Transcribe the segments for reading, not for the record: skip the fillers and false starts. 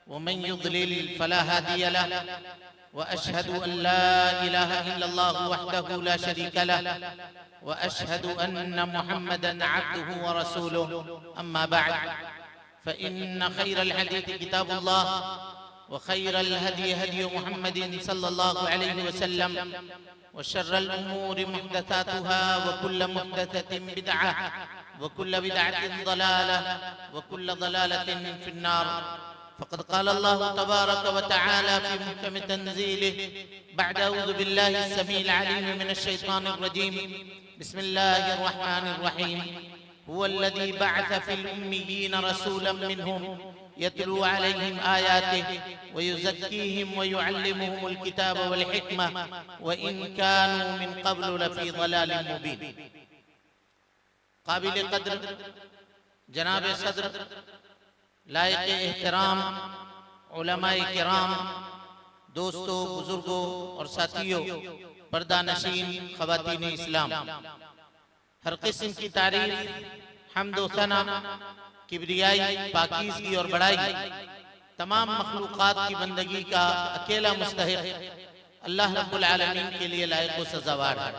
वमन युद्लिल फला हादिय लह व अशहदु अन ला इलाहा इल्लल्लाह वहदहु ला शरीका लह व अशहदु अन्न मुहम्मदन अब्दुहु व रसूलुहु अम्मा बअद फ़इन्न खैरल हदीस किताबुल्लाह व खैरल हदी हदी मुहम्मदिन सल्लल्लाहु अलैहि वसल्लम व शर्रल उमूरि मुहदसातुहा व कुल्लु मुहदसतिन बिदअह व कुल्लु बिदअतिन ज़लालह व कुल्लु ज़लालतिन फिन्नार। फ़क़द क़ाल अल्लाहु तबारक व तआला फ़ी मुहकम तंज़ीलिह बअद अऊज़ु बिल्लाहि अस्समीइल अलीम मिनश शैतानिर रजीम बिस्मिल्लाहिर रहमानिर रहीम हुवल्लज़ी बअस फ़िल उम्मिय्यीन रसूलन मिनहुम यतलू अलैहिम आयातिहि व युज़क्कीहिम व युअल्लिमुहुमुल किताब वल हिकमह व इन कानू मिन क़ब्लु लफ़ी ज़लालिन मुबीन। काबिल क़द्र जनाब सदर लायक एहतराम उलमाए किराम, दोस्तों, बुजुर्गों और साथियों, पर्दा नशीन ख़वातीन इस्लाम, हर किस्म की तारीफ, हम्द व सना, किबरियाई, पाकीज़गी और बड़ाई तमाम मखलूक़ात की बंदगी का अकेला मुस्तहिक़ अल्लाह रब्बुल आलमीन के लिए लायक व सज़ावार है।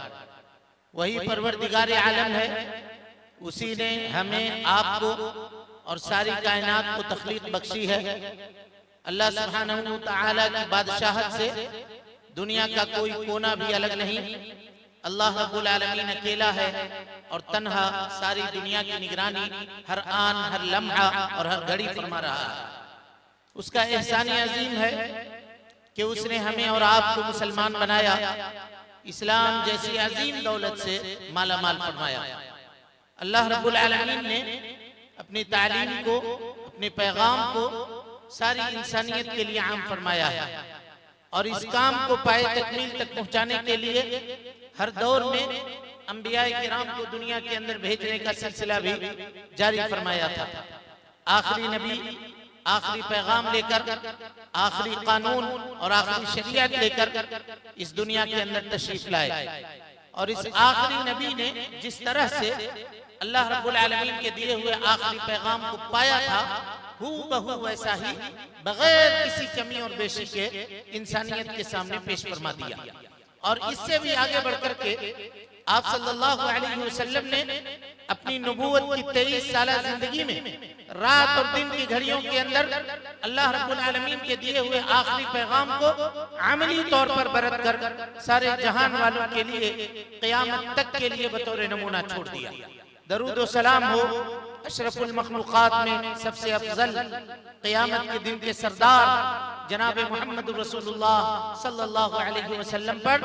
वही परवरदिगार आलम है, उसी ने हमें, आपको और सारी कायनात को तख्लीक बख्शी है। अल्लाह सुब्हानहू व तआला की बादशाहत से दुनिया का कोई कोना भी अलग नहीं। अल्लाह रब्बुल आलमीन अकेला है और तन्हा सारी दुनिया की निगरानी हर आन, हर लम्हा और हर घड़ी फरमा रहा है। उसका एहसान अजीम है कि उसने हमें और आपको मुसलमान बनाया, इस्लाम जैसी अजीम दौलत से माला माल फरमाया। अल्लाह रब्बुल आलमीन ने अपनी तालीम को, अपने पैगाम को सारी इंसानियत के लिए आम फरमाया है और इस काम को पाए तकमील तक पहुंचाने के लिए हर दौर में अंबिया किराम को दुनिया के अंदर भेजने का सिलसिला भी जारी फरमाया था। आखिरी नबी आखिरी पैगाम लेकर, आखिरी कानून और आखिरी शरीयत लेकर इस दुनिया के अंदर तशरीफ लाए और इस आखिरी नबी ने जिस तरह से अल्लाह रब्बुल आलमीन के दिए हुए आखिरी पैगाम को पाया था, हूबहू वैसा ही बगैर किसी कमी और बेशी के इंसानियत के सामने पेश फरमा दिया। और इससे भी आगे बढ़कर के आप सल्लल्लाहु अलैहि वसल्लम ने अपनी नबूवत की 23 साल जिंदगी में रात और दिन की घड़ियों के अंदर अल्लाह रब्बुल आलमीन के दिए हुए आखिरी पैगाम को अमली तौर पर बरत कर सारे जहान वालों के लिए क़यामत तक के लिए बतौर नमूना छोड़ दिया। दरूद व सलाम हो अशरफुल मखलूक़ात में सबसे अफजल, क़यामत के दिन के सरदार जनाब मुहम्मद रसूलुल्लाह सल्लल्लाहु अलैहि वसल्लम पर।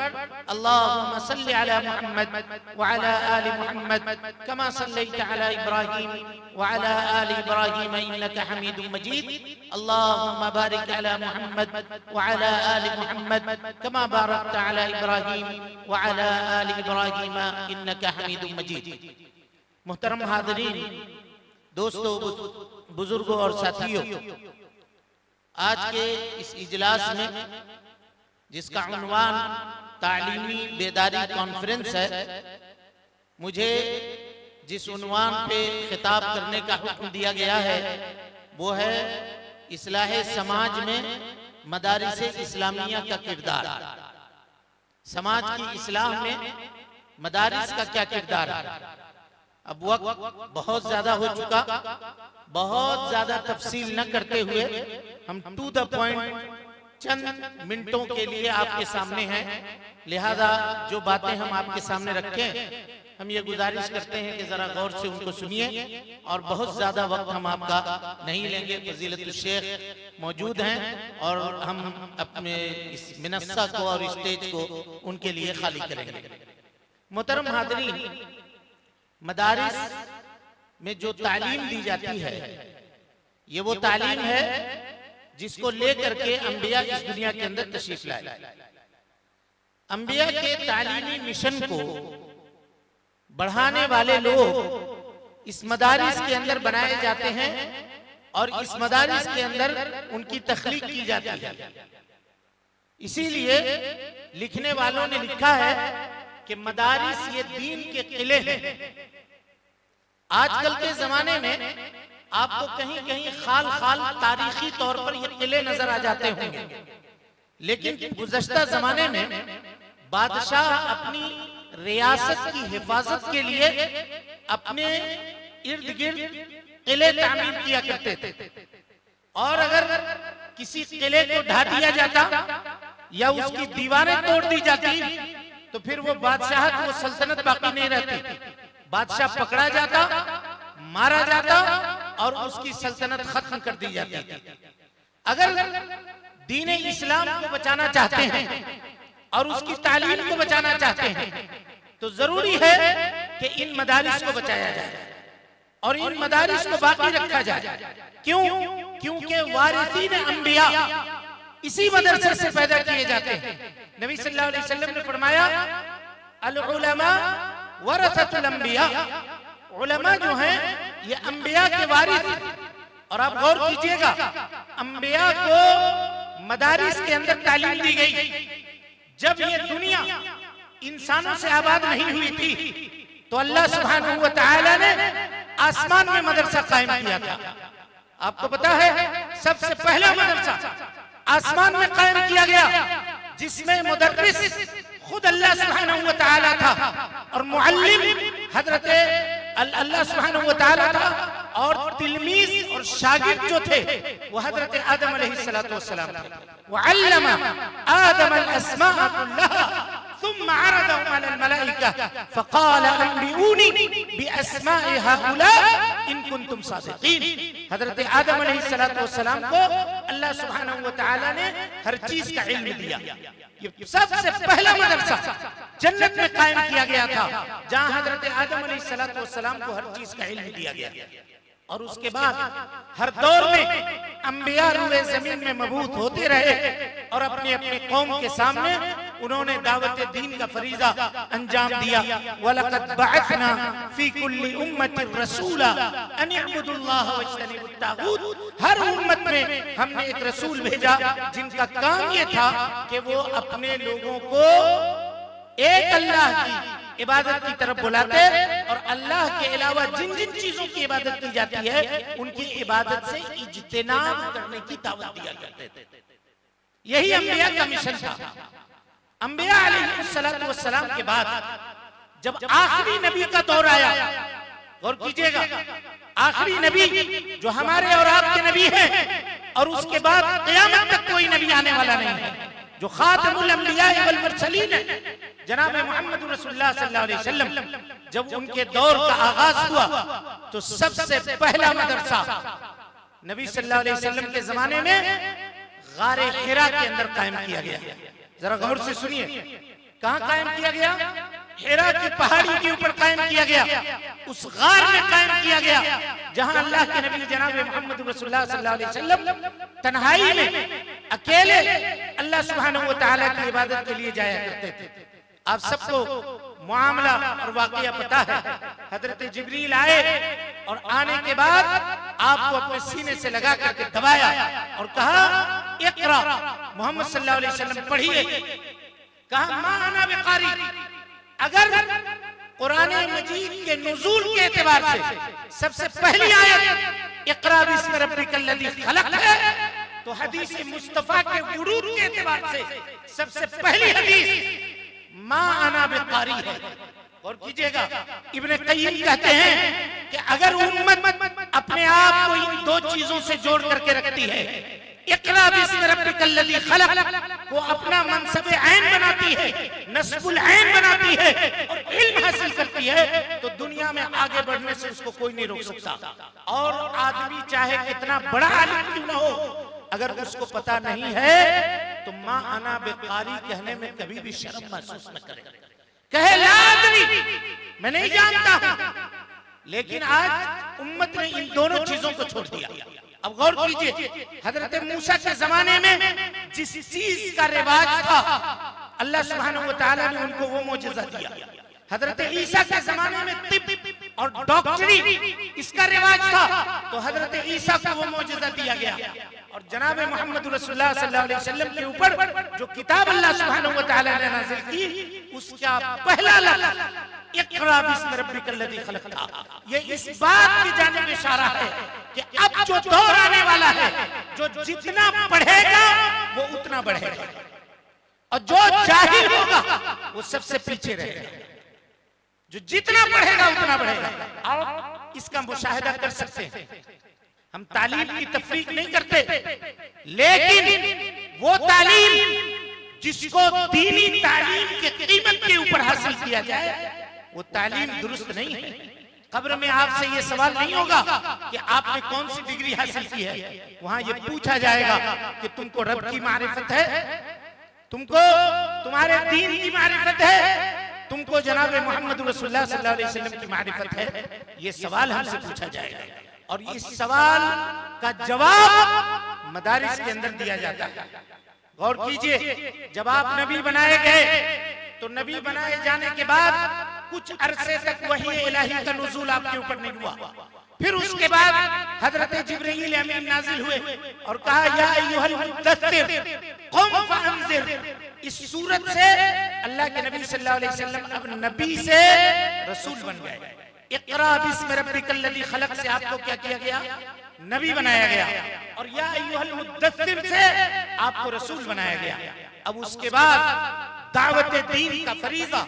अल्लाहुम्मा सल्लि अला मुहम्मद व अला आलि मुहम्मद कमा सल्लैता अला इब्राहीम व अला आलि इब्राहीम इन्नका हमीदुम मजीद। अल्लाहुम्मा बारिक अला मुहम्मद व अला आलि मुहम्मद कमा बारकता अला इब्राहीम व अला आलि इब्राहीम इन्नका हमीदुम मजीद। मुहतरम हाज़रीन, दोस्तों, बुजुर्गों और साथियों, आज के इस इजलास में जिसका उन्वान तालीमी बेदारी कॉन्फ्रेंस है, मुझे जिस उन्वान पे खिताब करने का हुक्म दिया गया है वो है इस्लाह समाज में मदारिस इस्लामिया का किरदार। समाज की इस्लाह में मदारिस का क्या किरदार है। अब वक्त बहुत ज्यादा हो चुका, बहुत ज्यादा तफसील न करते हुए हम टू द पॉइंट चंद मिनटों के लिए आपके सामने हैं। लिहाजा जो बातें हम आपके सामने रखें, हम ये गुजारिश करते हैं कि जरा गौर से उनको सुनिए और बहुत ज्यादा वक्त हम आपका नहीं लेंगे। फजीलतुल शेख मौजूद हैं और हम अपने इस मिनस्सा को और स्टेज को उनके लिए खाली करेंगे। मोहतरम हाज़रीन, मदारिस में जो तालीम दी जाती है ये वो तालीम है जिसको लेकर के अंबिया इस दुनिया के अंदर तशरीफ लाए। अंबिया के तालीमी मिशन को बढ़ाने वाले लोग इस मदारिस के अंदर बनाए जाते हैं और इस मदारिस के अंदर उनकी तख्लीक की जाती है। इसीलिए लिखने वालों ने लिखा है कि मदारिस ये दीन के किले हैं। आजकल के जमाने में आपको कहीं कहीं खाल खाल तारीखी तौर पर ये किले नजर आ जाते होंगे, लेकिन गुज़श्ता जमाने में बादशाह अपनी रियासत की हिफाजत के लिए अपने इर्द गिर्द किले तामीर किया करते थे, और अगर किसी किले को ढा दिया जाता या उसकी दीवारें तोड़ दी जाती तो फिर वो बादशाह वो सल्तनत बाकी नहीं रहती। बादशाह पकड़ा जाता, मारा जाता और उसकी सल्तनत खत्म कर दी जाती थी। अगर दीन इस्लाम को बचाना चाहते हैं और उसकी तालीम को बचाना चाहते हैं तो जरूरी है कि इन मदारिस को बचाया जाए और इन मदारिस को बाकी रखा जाए। क्यों? क्योंकि वारिसीन अंबिया इसी मदरसे से पैदा किए जाते हैं। नबी सल्लल्लाहु अलैहि वसल्लम ने फरमाया अल उलमा वरसतुल अंबिया, उलमा जो हैं ये अंबिया के वारिस। और आप गौर कीजिएगा, अंबिया को मदारिस के अंदर तालीम दी गई। जब ये दुनिया इंसानों से आबाद नहीं हुई थी तो अल्लाह सुब्हानहू व तआला ने आसमान में मदरसा कायम किया था। आपको पता है सबसे पहला मदरसा आसमान में कायम किया गया जिसमें मुदर्रिस खुद अल्लाह सुब्हानहू व तआला था और मुअल्लिम हजरत अल्लाह सुब्हानहू व तआला था, और तिलमीज और शागिर्द जो थे वो हजरत आदम अलैहिस्सलातु वस्सलाम थे। वअल्लमा आदम अल-अस्माअ कुल्लहा थुम्मा अरदहुम अलल मलाइका फक़ाल अंबिऊनी बिअस्माइ हाउला इन कुंतुम सादिकीन। हजरत आदम अलैहिस्सलातु वस्सलाम को अल्लाह सुब्हानहू व तआला ने हर चीज का इल्म दिया। ये सबसे पहला मदरसा जन्नत में कायम किया गया था जहां हजरत आदम अलैहिस्सलातु वस्सलाम को हर चीज का इल्म दिया गया। और उसके बाद हर दौर में अंबिया रूए जमीन में मबूत होते रहे और अपने अपने कौम के सामने उन्होंने दावत दीन का फरीजा अंजाम दिया। वलक़द बअसना फी कुल्ली उम्मतिन रसूला अन इअबुदुल्लाह वज्तनिबुत तागूत। हर उम्मत में हमने एक रसूल भेजा जिनका काम ये था कि वो अपने लोगों को एक अल्लाह की इबादत की तरफ बुलाते और अल्लाह के अलावा जिन जिन चीजों की इबादत की जाती है उनकी इबादत से इज्तिनाब करने की दावत दिया करते थे। यही अंबिया का मिशन था। अंबिया अलैहिस्सलातु वस्सलाम के बाद जब आखिरी नबी का दौर आया, गौर कीजिएगा, आखिरी नबी जो हमारे और आपके नबी हैं और उसके बाद क़यामत तक कोई नबी आने वाला नहीं है, जो खातमुल अंबिया वल मुरसलीन है, जनाब मोहम्मद रसूलुल्लाह सल्लल्लाहु अलैहि वसल्लम। जब उनके दौर का आगाज हुआ तो सबसे पहला मदरसा नबी सल्लल्लाहु अलैहि वसल्लम के जमाने में गारे हिरा के अंदर कायम किया गया। जरा गौर से सुनिए, कहां कायम किया गया? हिरा की पहाड़ी के ऊपर कायम किया गया, उस गार में कायम किया गया जहां अल्लाह के नबी जनाब मोहम्मद रसूलुल्लाह सल्लल्लाहु अलैहि वसल्लम तन्हाई में अकेले अल्लाह सुब्हानहू व तआला की इबादत के लिए जाया करते थे। आप सबको मामला और वाकया पता है। हजरत जिब्रील आए और आने के बाद आपको अपने सीने से लगा करके दबाया और कहा इक़रा, मोहम्मद सल्लल्लाहु अलैहि वसल्लम पढ़िए। कहा मा अना बिकारी। अगर कुरान मजीद के नुज़ूल के एतबार से सबसे पहली आयत इक़रा बिस्मि रब्बिकल लज़ी खलक़ है तो हदीस मुस्तफा के वुरूद के एतबार से सबसे पहली हदीस मा अना बिकारी है। और कीजिएगा, इब्ने क़य्यिम कहते हैं कि अगर उम्मत अपने आप को इन दो चीजों से जोड़ करके रखती है, इक़रा बिस्मि रब्बिकल लज़ी खलक़ को अपना मनसबे ऐन बनाती है, नस्बुल ऐन बनाती है और इल्म हासिल करती है, तो दुनिया में आगे बढ़ने से उसको कोई नहीं रोक सकता। और आदमी चाहे कितना बड़ा आलिम क्यों ना हो, अगर उसको पता नहीं है तो मां अना बेकारी कहने में कभी भी शर्म महसूस न करे। कहे ला अदरी, मैं नहीं जानता हूं। लेकिन आज उम्मत ने इन दोनों चीजों को छोड़ दिया। अब गौर कीजिए, हजरत मूसा के जमाने में जिस चीज का रिवाज था अल्लाह सुब्हानहू व तआला ने उनको वो मौजज़ा दिया। हजरत ईसा के जमाने में तिब और डॉक्टरी इसका रिवाज था तो हजरत ईसा को वो मौजज़ा दिया गया। और जनाब मोहम्मद रसूलुल्लाह सल्लल्लाहु अलैहि वसल्लम के ऊपर जो किताब अल्लाह सुब्हानहू व तआला ने नाज़िल की उसका पहला लफ्ज़ इक़रा बिस्मि रब्बिकल्लज़ी खलक़ था। ये इस बात की जानिब इशारा है कि अब जो दौर आने वाला है, जो जितना पढ़ेगा वो उतना बढ़ेगा, और जो जाहिल होगा वो सबसे पीछे रहेगा। जो जितना पढ़ेगा उतना बढ़ेगा। आप इसका मुशाहिदा कर सकते हैं। हम तालीम की तफरीक नहीं करते, लेकिन वो तालीम जिसको दीनी तालीम की कीमत के ऊपर हासिल किया जाए, वो तालीम दुरुस्त नहीं है। कब्र में आपसे ये सवाल नहीं होगा कि आपने कौन सी डिग्री हासिल की है। वहां ये पूछा जाएगा कि तुमको रब की मारिफत है, तुमको तुम्हारे दीन की मारिफत है, तुमको जनाब मोहम्मद रसूलुल्लाह सल्लल्लाहु अलैहि वसल्लम की मारिफत है। ये सवाल हमसे पूछा जाएगा, और इस सवाल का जवाब मदारिस के अंदर दिया जाता है। गौर कीजिए, जब आप नबी बनाए गए तो नबी बनाए जाने के बाद कुछ अरसे तक वही इलाही का नुज़ूल आपके ऊपर नहीं हुआ। फिर उसके बाद हजरत जिब्रील अमीन नाजिल हुए और कहा, या अय्युहल मुद्दस्सिर क़ुम फ़अंज़िर। इस सूरत से अल्लाह के नबी सल्लल्लाहु अलैहि वसल्लम अब नबी से रसूल बन गए। इक़रा बिस्मि रब्बिकल्लज़ी खलक़ से आपको क्या किया गया? नबी बनाया गया। और या अय्युहल मुद्दस्सिर से आपको रसूल बनाया गया। अब उसके बाद दावत दीन का फरीज़ा,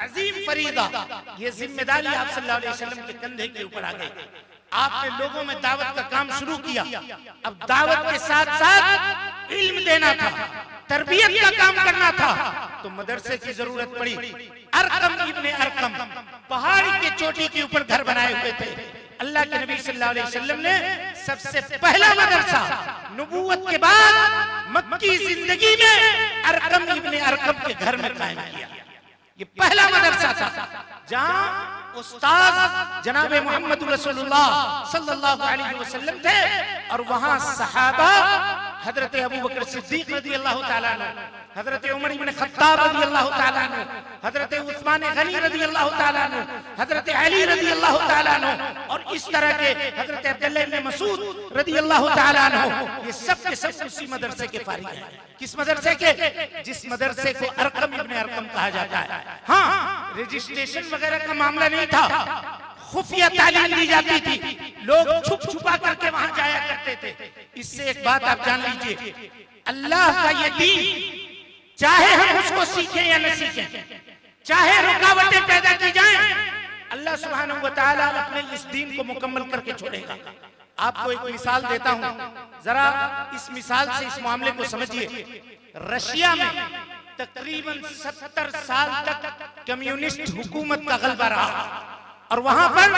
अजीम फरीज़ा, ये जिम्मेदारी आप सल्लल्लाहु अलैहि वसल्लम के कंधे के ऊपर आ गई। आपने लोगों में दावत का काम शुरू किया। अब दावत के साथ साथ इल्म देना था, तरबियत का काम करना था, तो मदरसे की जरूरत पड़ी। अरकम इब्ने अरकम पहाड़ी के चोटी के ऊपर घर बनाए हुए थे। अल्लाह के नबी सल्लल्लाहु अलैहि वसल्लम ने सबसे पहला मदरसा नबूवत के बाद मक्की जिंदगी में अरकम इब्ने अरकम के घर में कायम किया। ये पहला मदरसा था जहां उस्ताद जनाब मोहम्मद रसूलुल्लाह सल्लल्लाहु अलैहि वसल्लम थे, और वहां सहाबा हजरत अबू बकर सिद्दीक रज़ी अल्लाह ताला अन्हु, हजरत उमर इब्न खत्ताब रज़ी अल्लाह ताला अन्हु, हजरत उस्मान गनी रज़ी अल्लाह ताला अन्हु, हजरत अली रज़ी अल्लाह ताला अन्हु, और इस तरह के हजरत अब्दुल्लाह इब्न मसूद रज़ी अल्लाह ताला अन्हु, ये सब के सब उसी मदरसे के फारिग हैं। किस मदरसे के? जिस मदरसे को अरकम इब्ने अरकम कहा जाता है। हाँ, रजिस्ट्रेशन वगैरह का मामला नहीं था, खुफिया तालीम दी जाती थी, लोग छुप छुपा करके वहां जाया करते थे। इससे एक बात आप जान लीजिए, अल्लाह का ये दीन, चाहे हम उसको सीखें या न सीखें, चाहे रुकावटें पैदा की जाएं, अल्लाह सुब्हानहू व तआला अपने इस दीन को मुकम्मल करके छोड़ेगा। आपको एक मिसाल देता हूं, जरा इस मिसाल से इस मामले को समझिए। रशिया में तकरीबन 70 साल तक कम्युनिस्ट हुकूमत का गलबा रहा, और वहां पर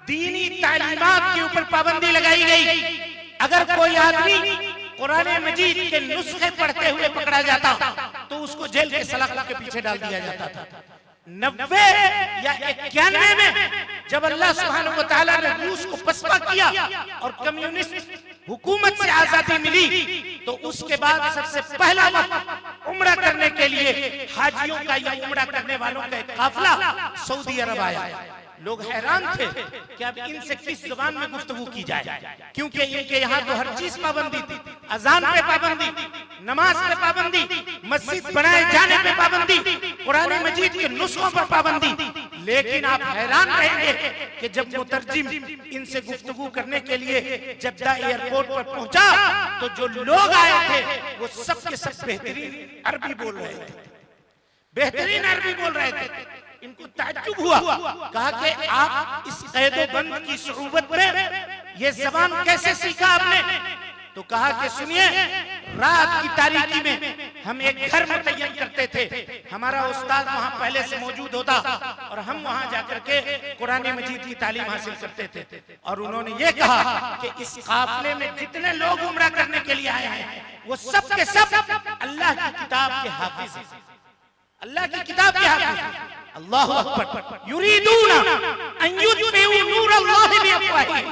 दीनी तालीमात के ऊपर पाबंदी लगाई गई। अगर कोई आदमी कुरान मजीद के नुस्खे पढ़ते हुए पकड़ा जाता तो उसको जेल के सलाखों के पीछे डाल दिया जाता था। 90 या 91 में जब अल्लाह सुब्हानहू व तआला ने रूस को पसपा किया और कम्युनिस्ट हुकूमत से आजादी मिली, तो उसके बाद सबसे पहला वक्त उम्रा करने के लिए हाजियों का या उम्रा करने वालों का एक काफिला सऊदी अरब आया। लोग हैरान थे कि अब इनसे किस जुबान में गुफ्तगू की जाए, क्योंकि इनके यहाँ तो हर चीज पाबंदी थी। अजान पे पाबंदी, नमाज पे पाबंदी, मस्जिद बनाए जाने पे पाबंदी, कुरान मजीद के नुस्खों पर पाबंदी। लेकिन आप हैरान रहेंगे कि जब मुतरजिम इनसे गुफ्तगू करने के लिए जद्दा एयरपोर्ट पर पहुंचा, तो जो लोग आए थे वो सब के सब बेहतरीन अरबी बोल रहे थे, बेहतरीन अरबी बोल रहे थे। इनको ताज्जुब हुआ, कहा कि आप इस कैद-ओ-बंद की सुऊबत में ये जबान कैसे सीखा आपने? तो कहा कि सुनिए, रात की तारीकी में हम एक घर मुतय्यन करते थे, हमारा उस्ताद वहां पहले से मौजूद होता और हम वहां जाकर के कुरान मजीद की तालीम हासिल करते थे। और उन्होंने ये कहा कि इस काफिले में जितने लोग उम्रा करने के लिए आए हैं वो सब के सब अल्लाह की किताब के हाफिज हैं, अल्लाह की किताब के हाफिज हैं। अल्लाहु अकबर। युरीदूना अन युत्फिउ नूरल्लाहि बिअफ़वाहिहिम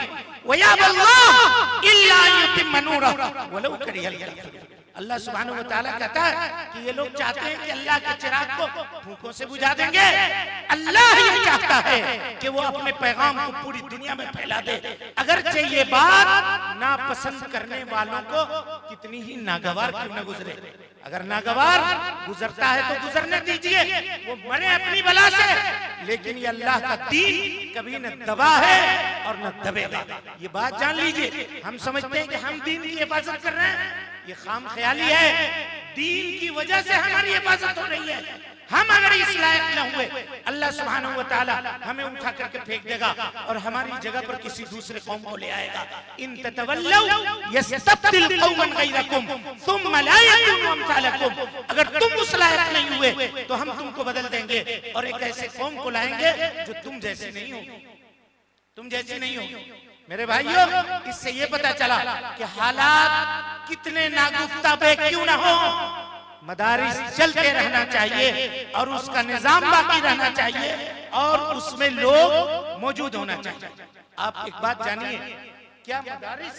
व याबल्लाहु इल्ला अन युतिम्मा नूरहु वलौ करिहल काफ़िरून। अल्लाह सुब्हानहू व तआला कहता है कि ये लोग चाहते हैं कि अल्लाह के चिराग को फूंकों से बुझा देंगे। अल्लाह ये चाहता है कि वो अपने पैगाम को पूरी दुनिया में फैला दे, अगरचे ये बात नापसंद करने वालों को कितनी ही नागवार क्यों न गुजरे। अगर नागवार गुजरता है तो गुजरने दीजिए, वो मरे अपनी बला से, लेकिन ये अल्लाह का दीन कभी न दबा है और न दबेगा। ये बात जान लीजिए। हम समझते हैं कि हम दीन की हिफाजत कर रहे हैं, ये खाम ख्याली है। दीन की वजह से हमारी हिफाजत हो रही है। हम अगर इस लायक न हुए, अल्लाह सुब्हानहू व तआला हमें उठा करके फेंक देगा और हमारी जगह पर किसी दूसरे कौम को ले आएगा। इन ततवल्लौ यस्तब्दिल कौमन गैरकुम सुम्मा ला यकुनु अमसालकुम। अगर तुम उस लायक नहीं हुए तो हम तुमको बदल देंगे और एक ऐसे कौम को लाएंगे जो तुम जैसे नहीं हो, तुम जैसे नहीं हो। मेरे भाइयों, इससे ये पता चला कि हालात कितने नागुफ्ता पे क्यों ना हो, मदारिस चलते रहना चाहिए और उसका निजाम बाकी रहना चाहिए और उसमें लोग मौजूद होना चाहिए। आप एक बात जानिए, क्या मदारिस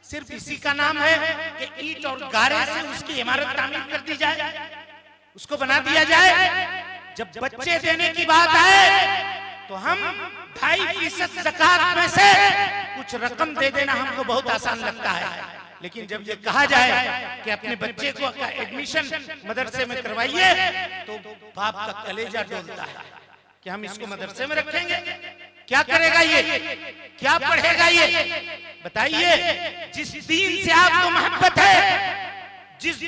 सिर्फ इसी का नाम है कि ईंट और गारे से उसकी इमारत तामीर कर दी जाए, उसको बना दिया जाए? जब बच्चे देने की बात आए तो हम 2.5% ज़कात में से कुछ रकम दे देना हमको बहुत आसान लगता है, लेकिन जब ये कहा जाए कि अपने बच्चे को एडमिशन मदरसे में करवाइए तो बाप का कलेजा डोलता है कि हम इसको मदरसे में रखेंगे। क्या करेगा ये, क्या पढ़ेगा ये? बताइए। जिस दीन से आपको मोहब्बत है,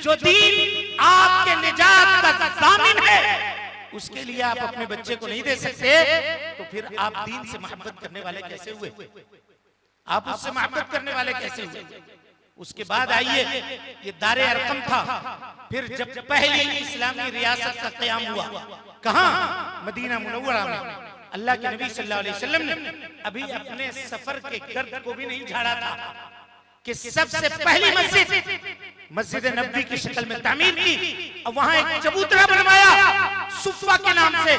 जो दीन आपके निजात का ज़ामिन है, उसके लिए आप अपने बच्चे को नहीं दे सकते, तो फिर आप दीन से मोहब्बत करने वाले कैसे हुए? आप उससे मोहब्बत करने वाले कैसे हुए? उसके बाद आइए, ये दारे अरकम था। फिर जब पहली इस्लामी रियासत का क़याम हुआ, कहां? मदीना मुनव्वरा में। अल्लाह के नबी सल्लल्लाहु अलैहि वसल्लम ने अभी अपने सफर के गर्द को भी नहीं झाड़ा था कि सबसे पहली मस्जिद नबवी की शक्ल में तामीर की और वहां एक चबूतरा बनवाया सुफ़ा के नाम से।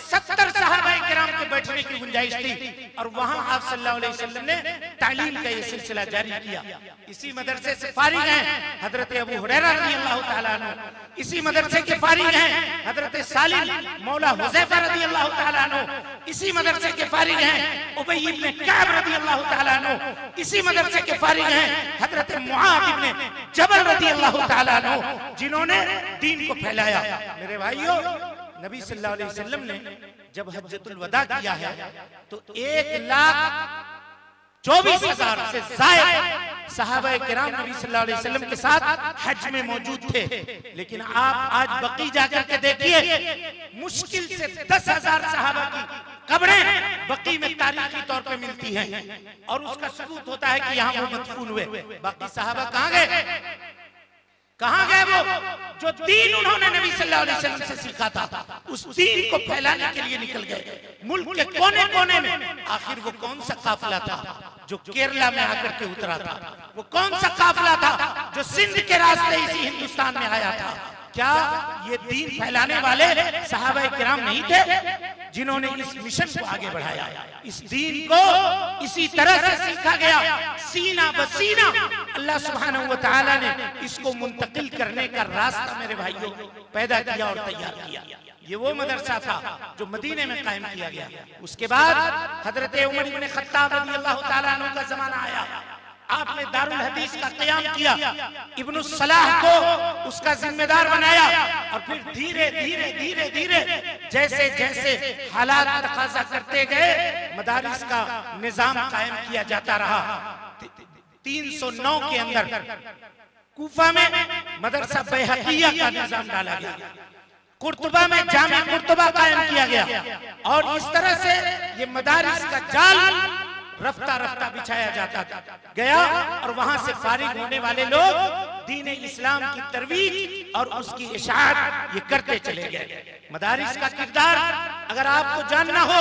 70 सहाबाए किराम के बैठने की गुंजाइश थी और वहां आप सल्लल्लाहु अलैहि वसल्लम ने तालीम का ये सिलसिला जारी किया। इसी मदरसे से फारिग हैं हजरत अबू हुरैरा रज़ियल्लाहु तआला अन्हु, इसी मदरसे के फारिग हैं हजरत सालिम मौला हुज़ैफा रज़ियल्लाहु तआला अन्हु, इसी मदरसे के फारिग हैं उबई इब्न कअब रज़ियल्लाहु तआला अन्हु, इसी मदरसे के फारिग हैं हजरत मुआद इब्न जबल रज़ियल्लाहु तआला अन्हु, जिन्होंने दीन को फैलाया। मेरे भाइयों, नबी सल्लल्लाहु अलैहि वसल्लम ने जब हज्जतुल वदा किया है तो 1,24,000 से ज़ायद सहाबाए किराम नबी सल्लल्लाहु अलैहि वसल्लम के साथ हज में मौजूद थे। लेकिन आप आज बकी जाकर के देखिए, मुश्किल से 10,000 सहाबा की कब्रें बकी में तारीखी तौर पे मिलती हैं और उसका सबूत होता है कि यहाँ वो मदफून हुए। बाकी सहाबा कहाँ गए? कहाँ गए वो जो दीन उन्होंने नबी सल्लल्लाहु अलैहि वसल्लम से सीखा था? उस दीन को फैलाने के लिए निकल गए मुल्क के कोने कोने में। आखिर वो कौन सा काफिला था जो केरला में आकर के उतरा था? वो कौन सा काफिला था जो सिंध के रास्ते इसी हिंदुस्तान में आया था? क्या ये दीन फैलाने वाले सहाबाए किराम नहीं थे जिन्होंने इस मिशन को आगे बढ़ाया? इस दीन को इसी तरह से सीखा गया, सीना बसीना अल्लाह सुब्हानहू व तआला ने इसको मुंतकिल करने का रास्ता मेरे भाइयों पैदा किया और तैयार किया। ये वो मदरसा था जो मदीने में कायम किया गया। उसके बाद हजरत उमर इब्न खत्ताब रज़ियल्लाहु तआला अन्हु का जमाना आया। आपने दारुल हदीस का क़याम किया, इब्न सलाह को उसका जिम्मेदार बनाया और फिर धीरे धीरे धीरे धीरे जैसे जैसे हालात तकाज़ा करते गए मदारिस का निजाम कायम किया जाता रहा। 309 के अंदर कूफा में मदरसा बैहकिया का निजाम डाला गया, कुर्तुबा में जामे कुर्तुबा कायम किया गया और इस तरह से ये मदारिस का जाल रफ्ता रफ्ता बिछाया जाता गया और वहां से फारिग होने वाले लोग दीन इस्लाम की तरवीज और उसकी इशाअत ये करते चले गए। मदारिस का किरदार अगर आपको जानना हो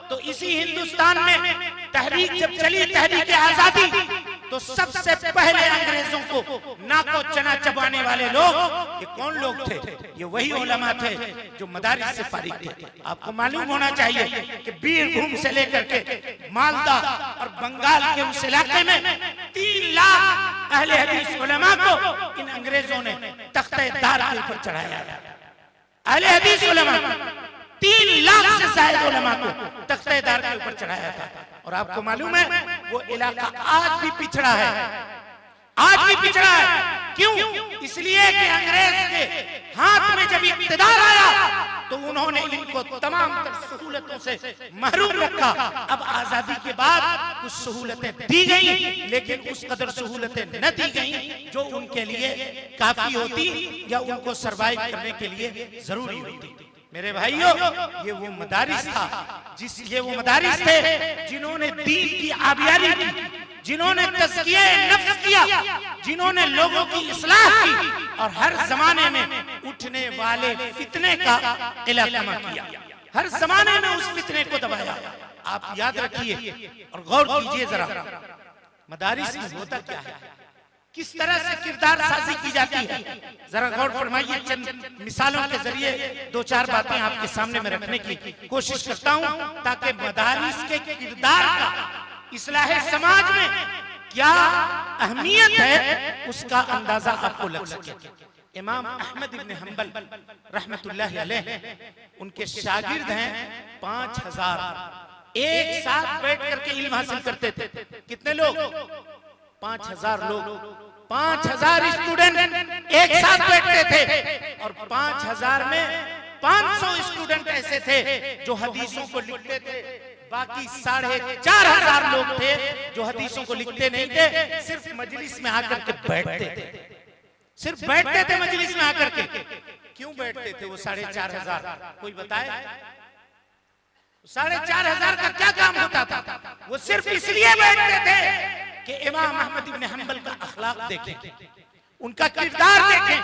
तो इसी हिंदुस्तान में तहरीक जब चली, तहरीक आजादी, तो सबसे पहले अंग्रेजों को नाको चना चबाने वाले लोग ये कौन लोग थे? ये वही उलमा थे जो मदारिस से फारिग थे। आपको मालूम होना चाहिए कि बीरभूम से लेकर के मालदा और बंगाल के उस इलाके में 3 लाख अहले हदीस उलमा को इन अंग्रेजों ने तख्ते-ए-दार के ऊपर चढ़ाया। अहले हदीस उलमा 3 लाख से ज्यादा उलमा को तख्ते-ए-दार के ऊपर चढ़ाया था। और आपको मालूम है वो इलाका आज भी पिछड़ा है, आज भी पिछड़ा है। क्यों? इसलिए कि अंग्रेज के हाथ में जब इक्तिदार आया तो उन्होंने इनको तमाम तर सहूलतों से महरूम रखा। अब आजादी के बाद कुछ सहूलतें दी गई, लेकिन उस कदर सहूलतें न दी गई जो उनके लिए काफी होती या उनको सरवाइव करने के लिए जरूरी होती। मेरे भाइयों, ये वो मदारिस था ये वो मदारिस थे जिन्होंने दीन की आबियारी की, जिन्होंने तज़किये नफ्स किया, जिन्होंने लोगों की इस्लाह की और हर जमाने में उठने वाले फितने का इलाक़मा किया, हर जमाने में उस फितने को दबाया। आप याद रखिए और गौर कीजिए जरा, मदारिस में होता क्या है, किस तरह से किरदार साजी की जाती है, जरा गौर फरमाइए। चंद मिसालों के जरिए दो चार बातें आपके सामने में रखने की कोशिश करता हूं ताकि मदारिस के किरदार का इस्लाह समाज में क्या अहमियत है उसका अंदाजा आपको लग सके। इमाम अहमद इब्न हंबल रहमतुल्लाह अलैह, उनके शागिर्द हैं 5000, एक साथ बैठ करके इल्म हासिल करते थे। कितने लोग? 5000 लोग, 5000 स्टूडेंट एक साथ बैठते थे और 5000 में 500 स्टूडेंट ऐसे थे जो हदीसों को लिखते थे, बाकी 4500 लोग थे जो हदीसों को लिखते नहीं थे, सिर्फ मजलिस में आकर के बैठते थे, सिर्फ बैठते थे मजलिस में आकर के। क्यों बैठते थे वो 4500? कोई बताए? 4500 का क्या काम होता था? वो सिर्फ इसलिए बैठते थे कि इमाम अहमद इब्न हंबल का अखलाक देखें, उनका किरदार देखें,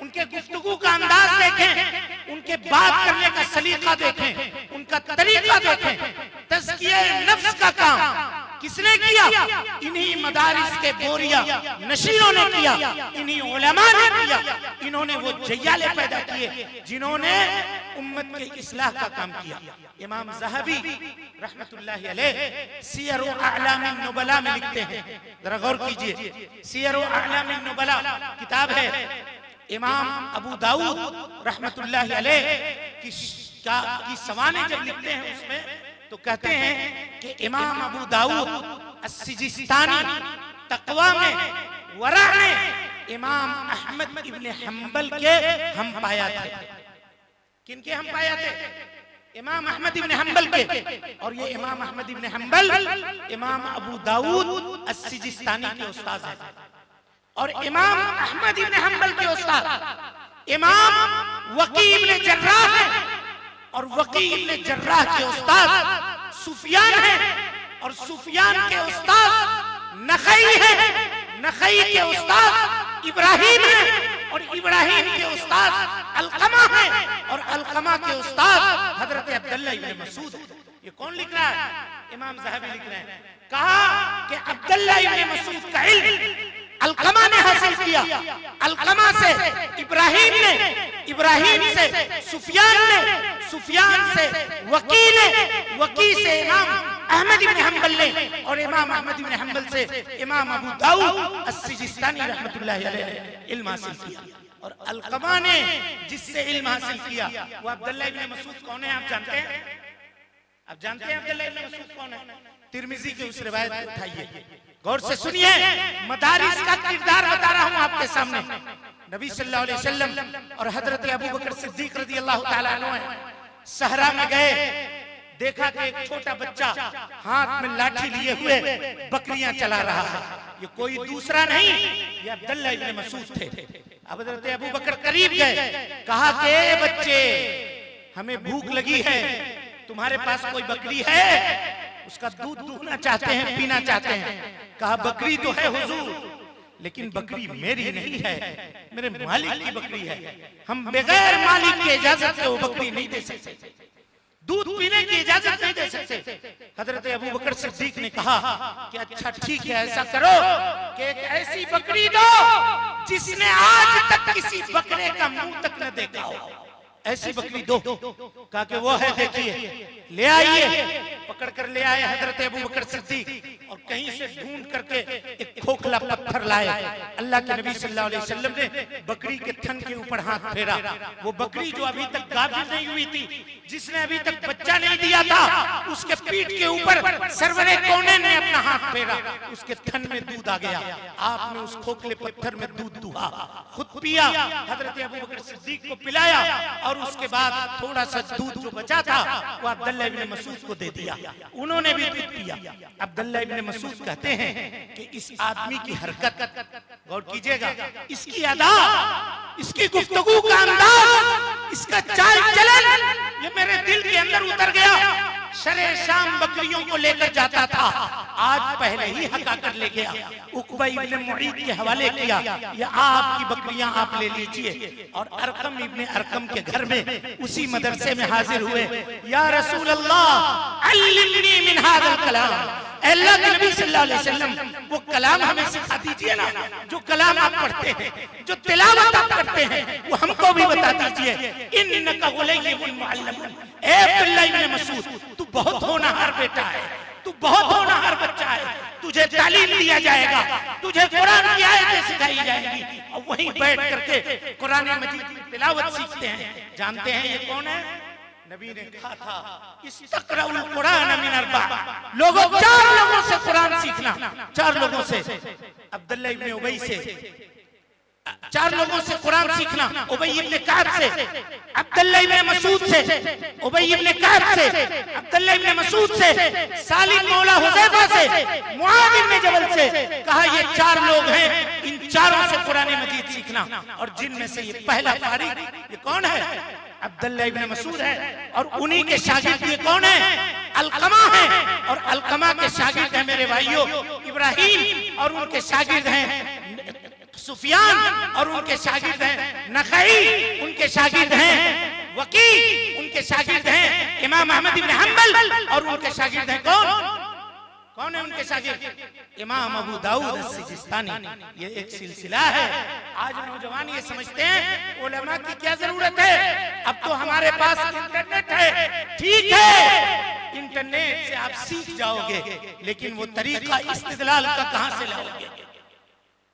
उनके गुफ्तगू का अंदाज देखें, उनके बात करने का सलीका देखें, उनका तरीका देखें। तज़किया नफ्स का काम किसने किया? इन्हीं मदारिस के बोरिया नशीरों ने किया, इन्हीं उलमा ने किया। इन्होंने वो जय्याले पैदा किए जिन्होंने उम्मत के इस्लाह का काम किया। इमाम ज़हबी रहमतुल्लाहि अलैह सियर व अअलामिन नुबला में लिखते हैं, जरा गौर कीजिए। सियर व अअलामिन नुबला किताब है। इमाम अबू दाऊद रहमतुल्लाहि अलैह की सवाने जब लिखते हैं उसमें तो कहते हैं कि इमाम अबू दाऊद अस्सिजिस्तानी तक़वा में, वरा में इमाम अहमद इब्न हंबल के हम पाया थे। किनके हम पाया थे? इमाम अहमद इब्न हंबल के। और ये इमाम अहमद इब्न हंबल इमाम अबू दाऊद अस्सिजिस्तानी के उस्ताद हैं। और इमाम अहमद इब्न हंबल के उस्ताद इमाम वकी इब्न जर्राह हैं, और वकी इब्न जर्राह के उस्ताद सुफियान हैं, और सुफियान के उस्ताद नखई हैं, नखई के उस्ताद इब्राहिम हैं, और इब्राहिम के उस्ताद अलकमा हैं, और अलकमा के उस्ताद हजरत अब्दुल्लाह इब्न मसूद हैं। ये कौन लिख रहा है? इमाम ज़हबी लिख रहे हैं। कहा कि अब्दुल्लाह इब्न मसूद का इल्म अलकमा ने हासिल किया, अलकमा से इब्राहिम ने, इब्राहिम से सुफियान ने, सुफियान से वकी ने, वकी से इमाम अहमद इब्न हंबल ने, और इमाम अहमद इब्न हंबल से इमाम अबू दाऊद अस्सिजिस्तानी रहमतुल्लाहि अलैह ने इल्म हासिल किया। और अलकमा ने जिससे इल्म हासिल किया वो अब्दुल्लाह इब्न मसूद कौन है? आप जानते हैं? आप जानते हैं अब्दुल्लाह इब्न मसूद कौन है? तिरमिजी की उस रिवायत को उठाइए, गौर से सुनिए। मदारिस का किरदार बता रहा हूं आपके सामने। नबी सल्लल्लाहु अलैहि वसल्लम और हजरत अबू बकर सिद्दीक रज़ियल्लाहु ताला अन्हु सहरा में गए, देखा कि एक छोटा बच्चा हाथ में लाठी लिए हुए बकरियां चला रहा है। ये कोई दूसरा नहीं, ये अब्दुल्लाह इब्न मसूद थे। हजरत अबू बकर करीब गए, कहा कि ए बच्चे, हमें भूख लगी है, तुम्हारे पास कोई बकरी है? उसका दूध दूहना चाहते हैं, पीना चाहते हैं। कहा बकरी तो है हुजूर, लेकिन बकरी मेरी नहीं है, मेरे मालिक की बकरी है। हम बगैर मालिक की इजाजत के वो बकरी नहीं दे सकते, दूध पीने की इजाजत नहीं दे सकते। हजरत अबू बकर सिद्दीक ने कहा कि अच्छा ठीक है, ऐसा करो कि एक ऐसी बकरी दो जिसने आज तक किसी बकरे का मुंह तक न देखा हो। ऐसी बकरी दो। कहा कि वो है, देखिए ले आइए। पकड़ कर ले आए हजरत अबू बकर सिद्दीक और कहीं से ढूंढ करके एक खोखला पत्थर लाए। अल्लाह के नबी सल्लल्लाहु अलैहि वसल्लम ने बकरी के थन के ऊपर हाथ फेरा। वो बकरी जो अभी तक गाभिन नहीं हुई थी, जिसने अभी तक बच्चा नहीं दिया था, उसके पीठ के ऊपर सरवरे कौने ने अपना हाथ फेरा, उसके थन में दूध आ गया। आपने उस खोखले पत्थर में दूध दुहा, खुद पिया, हजरत अबू बकर सिद्दीक को पिलाया और उसके बाद थोड़ा सा दूध जो बचा था वो अब्दुल्लाह इब्न मसूद को दे दिया। उन्होंने भी दूध पिया। अब्दुल्लाह इब्न मसूद कहते हैं कि इस आदमी की हरकत, गौर कीजिएगा, इसकी अदा, इसकी गुफ्तगू का अंदाज, इसका चाल चलन, ये मेरे दिल के अंदर उतर गया। शरे शाम बकरियों को लेकर जाता था, आज पहले ही हका कर ले गया। उकबा इब्न मुईद के हवाले किया, ये आपकी बकरियां आप ले लीजिए। और अरकम इब्न अरकम के घर में उसी मदरसे में हाजिर हुए। या रसूल अल्लाह अल्लिमनी मिन हाज़ल कलाम, अल्लाह के नबी सल्लल्लाहु अलैहि वसल्लम वो कलाम हमें सिखा दीजिए ना, जो कलाम आप पढ़ते हैं, जो तिलावत आप करते हैं, वो हमको भी बता दीजिए। इन्नका गुलैयुल मुअल्लम, ए अब्दुल्लाह इब्न मसूद, तू बहुत होनहार बेटा है, तू बहुत होनहार बच्चा है, तुझे तालीम दिया जाएगा, तुझे कुरान की आयतें सिखाई जाएंगी और वहीं बैठ करके कुरान मजीद की तिलावत सीखते हैं। जानते हैं ये कौन है? नबी ने कहा था इस्तक़राउल कुरान मिन अर्बा, लोगों 4 लोगों से कुरान सीखना, 4 लोगों से, अब्दुल्लाह इब्न उबई से, 4 लोगों से कुरान सीखना, उबई इब्न काब से, अब्दुल्लाह इब्न मसूद से, उबई इब्न काब से, अब्दुल्लाह इब्न मसूद से, सालिम मौला हुज़ैफा से, मुआज़ इब्न जबल से। कहा ये 4 लोग हैं, इन चारों से कुरान मजीद सीखना। और जिनमें से ये पहला फारिग, ये कौन है? अब्दुल्लाह इब्न मसूद है। और उन्हीं के शागिर्द ये कौन है? अलकमा है। और अलकमा के शागिर्द हैं मेरे भाइयों इब्राहीम, और उनके शागिर्द हैं सुफियान, और उनके शागिर्द हैं नखई, उनके शागिर्द हैं वकी, उनके शागिर्द हैं इमाम अहमद इब्न हंबल, और उनके शागिर्द हैं कौन है उनके शागिर्द? इमाम अबू दाऊद सिजिस्तानी। ये एक सिलसिला है। आज नौजवान ये समझते हैं उलमा की क्या जरूरत है, अब तो हमारे पास इंटरनेट है। ठीक है, इंटरनेट से आप सीख जाओगे, लेकिन वो तरीका इस्तिदलाल का कहां से लाओगे?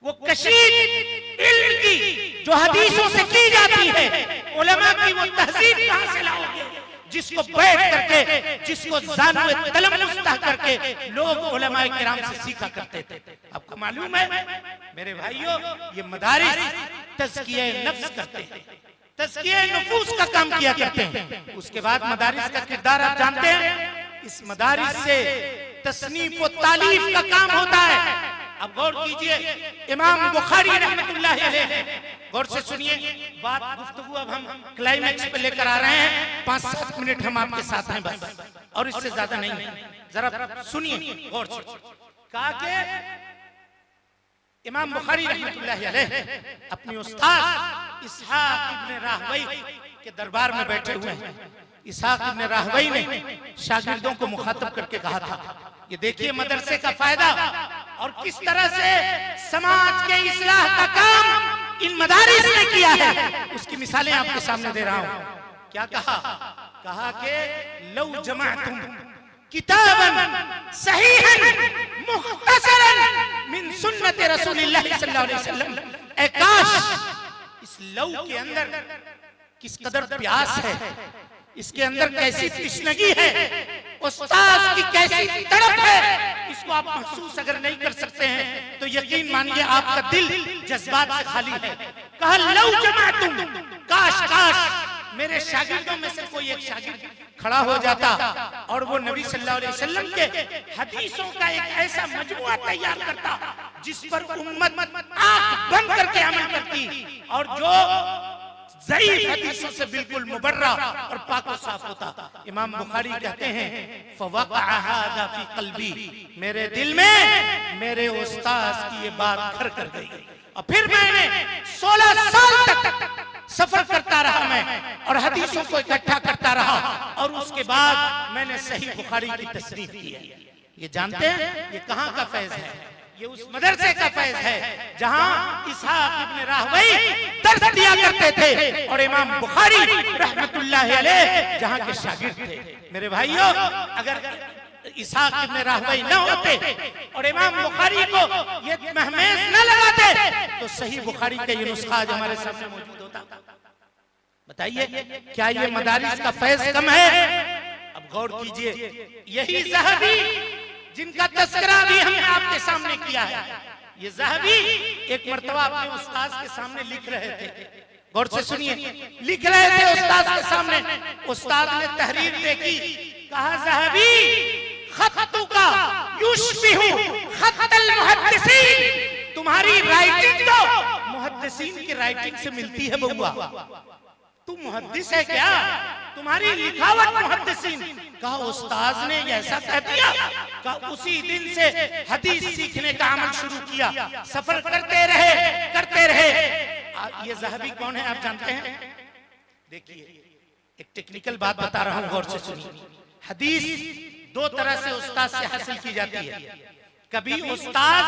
वो कशीद इल्म की जो हदीसों से की जाती है, उलमा की वो तहजीब कहां से लाओगे? जिसको बैठ करके, जिसको ज़ानुए तलम्मुस्ता करके लोग उलमाए किराम से सीखा करते थे। आपको मालूम है मेरे भाइयों, ये मदारिस तज़किया नफ्स करते हैं, तज़किया नफूस का काम किया करते हैं। उसके बाद मदारिस का किरदार आप जानते हैं, इस मदारिस से तसनीफ व तालीफ का काम होता है। अब गौर कीजिए, इमाम बुखारी रहमतुल्लाह अलैह, गौर से सुनिए बात, गुफ्तगू अब हम क्लाइमैक्स पे लेकर आ रहे हैं। 5-7 मिनट हम आपके साथ हैं बस, और इससे ज्यादा नहीं। जरा सुनिए गौर से। कहा कि इमाम बुखारी रहमतुल्लाह अलैह अपनी उस्ताद इसहाक इब्न राहवई के दरबार में बैठे हुए हैं। इसहाक इब्न राहवई ने शागिर्दों को मुखातब करके कहा था, ये देखिए मदरसे का फायदा और किस तरह से समाज के इस्लाह का काम इन मदारिस ने किया है, उसकी मिसालें आपके सामने दे रहा हूं। क्या कहा? कहा कि लौ जमाअतुम किताबन सहीहन मुख्तसरन मिन सुन्नत रसूलिल्लाह सल्लल्लाहु अलैहि वसल्लम, ए काश इस लौ के अंदर किस कदर प्यास है, इसके अंदर कैसी तृष्णगी है, उस्ताद की कैसी तड़प है, इसको आप महसूस अगर नहीं कर सकते हैं तो यकीन मानिए आपका दिल जज्बात से खाली है। कहा लौ जमाअतुम, काश काश मेरे शागिर्दों में से कोई एक शागिर्द खड़ा हो जाता और वो नबी सल्लल्लाहु अलैहि वसल्लम के हदीसों का एक ऐसा मजमुआ तैयार करता जिस पर उम्मत आंख बंद करके अमल करती, और जो ज़ईफ़ हदीसों से बिल्कुल मुबर्रा और पाक और साफ होता। इमाम बुखारी कहते हैं फ़वक़अ हाज़ा फ़ी क़ल्बी, मेरे दिल में मेरे उस्ताद की ये बात घर कर गई। और फिर मैंने 16 साल तक सफर करता रहा मैं, और हदीसों को इकट्ठा करता रहा, और उसके बाद मैंने सही बुखारी की तसनीफ की है। ये जानते हैं ये कहाँ का फैज़ है? ये उस मदरसे का फैज है जहां इसहाक इब्न राहवई दर्स दिया करते थे और इमाम बुखारी रहमतुल्लाह अलैह जहां के शागिर्द थे। मेरे भाइयों, अगर इसहाक इब्न राहवई न होते और इमाम बुखारी को ये महमेज न लगाते तो सही बुखारी का ये नुस्खा आज हमारे सामने मौजूद होता। बताइए, क्या ये मदारिस का फैज कम है? अब गौर कीजिए, यही ज़हबी जिनका तस्करा भी हमने आपके सामने किया है, ये ज़हबी एक मर्तबा अपने उस्ताद के सामने लिख रहे थे। गौर से सुनिए, लिख रहे थे उस्ताद के सामने। उस्ताद ने तहरीर देखी, कहा ज़हबी खत्तु का युशबिहु खत्तल मुहद्दिसीन, तुम्हारी राइटिंग तो मुहद्दिसीन की राइटिंग से मिलती है बउआ। तू मुहद्दिस है क्या? तुम्हारी लिखावट मुहद्दिसीन। कहा उस्ताद ने ऐसा कह दिया। कहा उसी दिन से हदीस सीखने का अमल शुरू किया, सफर करते रहे। ये ज़हबी कौन है आप जानते हैं? देखिए, एक टेक्निकल बात बता रहा हूं, गौर से सुनिए। हदीस दो तरह से उस्ताद से हासिल की जाती है। कभी उस्ताद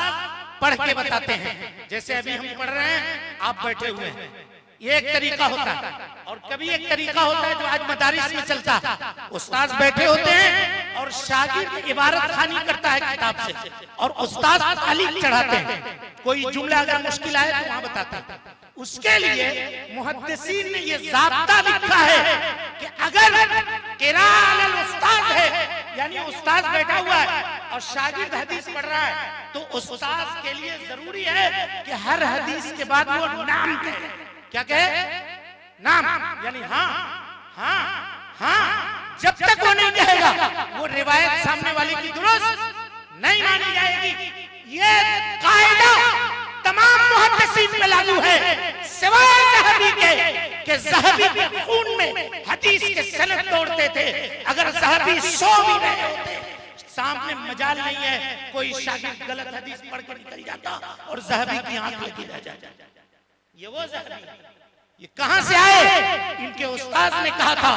पढ़ के बताते हैं, जैसे अभी हम पढ़ रहे हैं, आप बैठे हुए हैं, ये एक तरीका होता है। और कभी एक तरीका होता है जो आज मदारिस में चलता है, उस्ताद बैठे होते हैं और शागिर्द इबारत खानी करता है किताब से और उस्ताद तालीम चढ़ाते हैं। कोई जुमला अगर मुश्किल आए तो वहां बताते हैं। उसके लिए मुहद्दिसीन ने ये ज़ाब्ता लिखा है कि अगर क़िराअत अल उस्ताद है, यानी उस्ताद बैठा हुआ है और शागिर्द हदीस पढ़ रहा है, तो उस्ताद के लिए जरूरी है कि हर हदीस के बाद वो नाम कहे। क्या कहे? नाम, यानी हाँ हाँ हाँ। जब तक वो नहीं कहेगा वो रिवायत सामने वाले की दुरुस्त नहीं मानी जाएगी। ये कायदा तमाम मुहद्दिसीन में लागू है, सिवाय ज़हबी के ज़हबी के खून में हदीस के सनद तोड़ते थे। अगर ज़हबी सो भी रहे होते, सामने मजाल नहीं है कोई शागिर्द गलत हदीस पढ़ के निकल जाता और ज़हबी की आंख लगी रह जाती। ये वो ज़हबी, ये कहां से आए? इनके उस्ताद ने कहा था